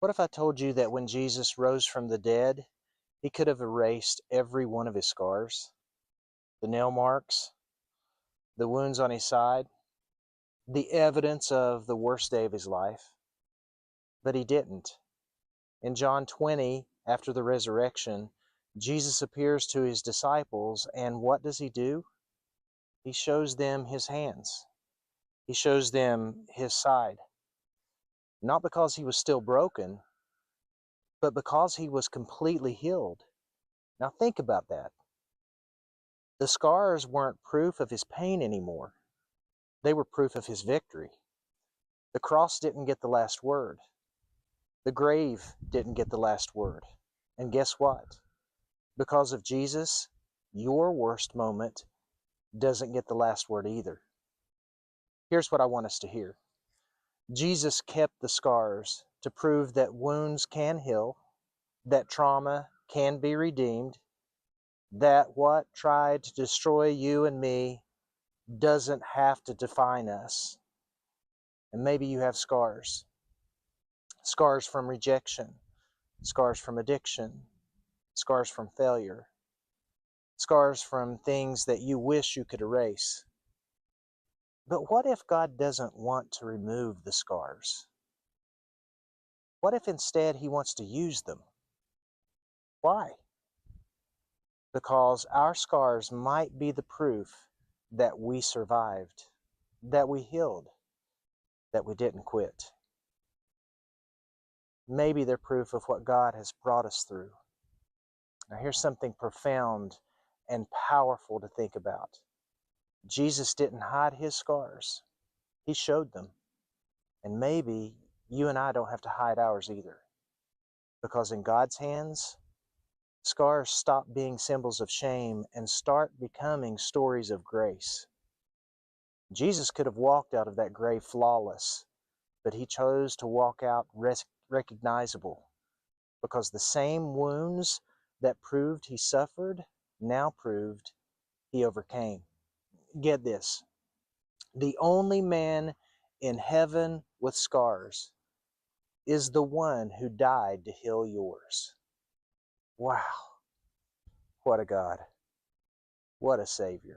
What if I told you that when Jesus rose from the dead, he could have erased every one of his scars, the nail marks, the wounds on his side, the evidence of the worst day of his life? But he didn't. In John 20, after the resurrection, Jesus appears to his disciples, and what does he do? He shows them his hands. He shows them his side. Not because he was still broken, but because he was completely healed. Now think about that. The scars weren't proof of his pain anymore. They were proof of his victory. The cross didn't get the last word. The grave didn't get the last word. And guess what? Because of Jesus, your worst moment doesn't get the last word either. Here's what I want us to hear. Jesus kept the scars to prove that wounds can heal, that trauma can be redeemed, that what tried to destroy you and me doesn't have to define us. And maybe you have scars. Scars from rejection, scars from addiction, scars from failure, scars from things that you wish you could erase. But what if God doesn't want to remove the scars? What if instead he wants to use them? Why? Because our scars might be the proof that we survived, that we healed, that we didn't quit. Maybe they're proof of what God has brought us through. Now here's something profound and powerful to think about. Jesus didn't hide his scars. He showed them. And maybe you and I don't have to hide ours either. Because in God's hands, scars stop being symbols of shame and start becoming stories of grace. Jesus could have walked out of that grave flawless, but he chose to walk out recognizable, because the same wounds that proved he suffered now proved he overcame. Get this. The only man in heaven with scars is the one who died to heal yours. Wow. What a God. What a Savior.